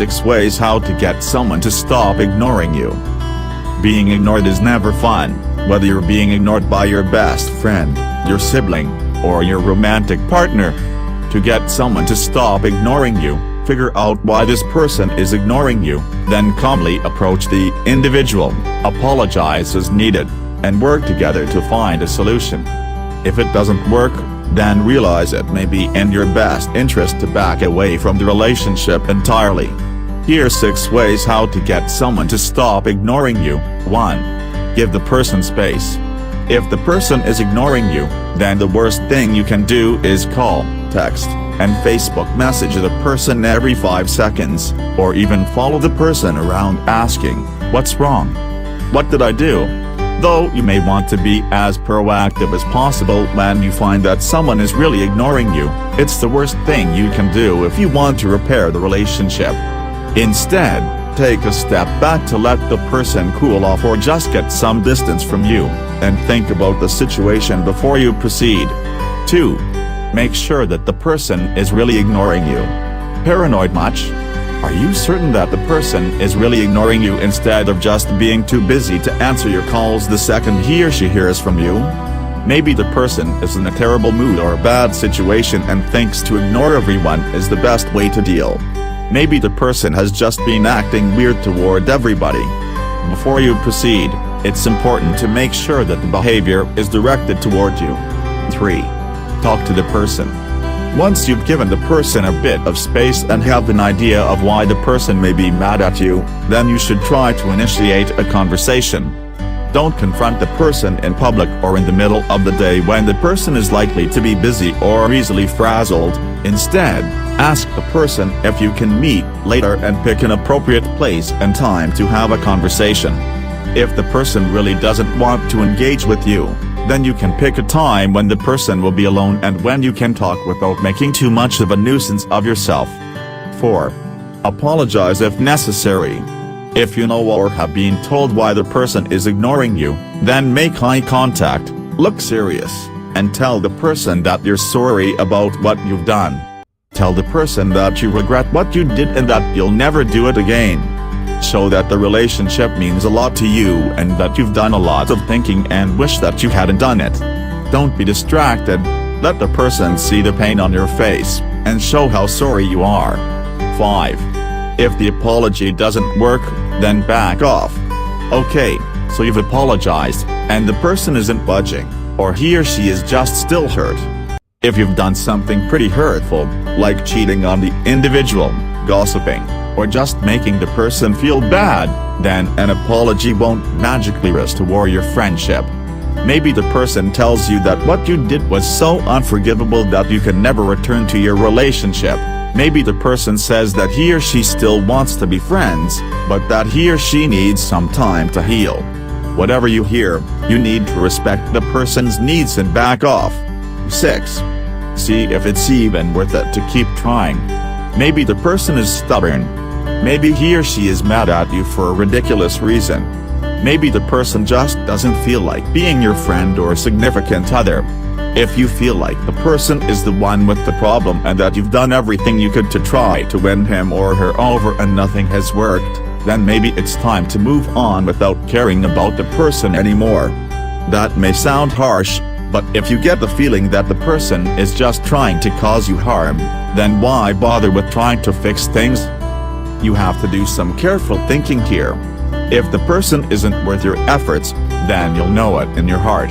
6 ways how to get someone to stop ignoring you. Being ignored is never fun, whether you're being ignored by your best friend, your sibling, or your romantic partner. To get someone to stop ignoring you, figure out why this person is ignoring you, then calmly approach the individual, apologize as needed, and work together to find a solution. If it doesn't work, then realize it may be in your best interest to back away from the relationship entirely. Here's 6 ways how to get someone to stop ignoring you. 1. Give the person space. If the person is ignoring you, then the worst thing you can do is call, text, and Facebook message the person every 5 seconds, or even follow the person around asking, "What's wrong? What did I do?" Though you may want to be as proactive as possible when you find that someone is really ignoring you, it's the worst thing you can do if you want to repair the relationship. Instead, take a step back to let the person cool off or just get some distance from you, and think about the situation before you proceed. 2. Make sure that the person is really ignoring you. Paranoid much? Are you certain that the person is really ignoring you instead of just being too busy to answer your calls the second he or she hears from you? Maybe the person is in a terrible mood or a bad situation and thinks to ignore everyone is the best way to deal. Maybe the person has just been acting weird toward everybody. Before you proceed, it's important to make sure that the behavior is directed toward you. 3. Talk to the person. Once you've given the person a bit of space and have an idea of why the person may be mad at you, then you should try to initiate a conversation. Don't confront the person in public or in the middle of the day when the person is likely to be busy or easily frazzled. Instead, ask the person if you can meet later and pick an appropriate place and time to have a conversation. If the person really doesn't want to engage with you, then you can pick a time when the person will be alone and when you can talk without making too much of a nuisance of yourself. 4. Apologize if necessary. If you know or have been told why the person is ignoring you, then make eye contact, look serious, and tell the person that you're sorry about what you've done. Tell the person that you regret what you did and that you'll never do it again. Show that the relationship means a lot to you and that you've done a lot of thinking and wish that you hadn't done it. Don't be distracted, let the person see the pain on your face, and show how sorry you are. 5. If the apology doesn't work, then back off. Okay, so you've apologized, and the person isn't budging, or he or she is just still hurt. If you've done something pretty hurtful, like cheating on the individual, gossiping, or just making the person feel bad, then an apology won't magically restore your friendship. Maybe the person tells you that what you did was so unforgivable that you can never return to your relationship. Maybe the person says that he or she still wants to be friends, but that he or she needs some time to heal. Whatever you hear, you need to respect the person's needs and back off. 6. See if it's even worth it to keep trying. Maybe the person is stubborn. Maybe he or she is mad at you for a ridiculous reason. Maybe the person just doesn't feel like being your friend or significant other. If you feel like the person is the one with the problem and that you've done everything you could to try to win him or her over and nothing has worked, then maybe it's time to move on without caring about the person anymore. That may sound harsh, but if you get the feeling that the person is just trying to cause you harm, then why bother with trying to fix things? You have to do some careful thinking here. If the person isn't worth your efforts, then you'll know it in your heart.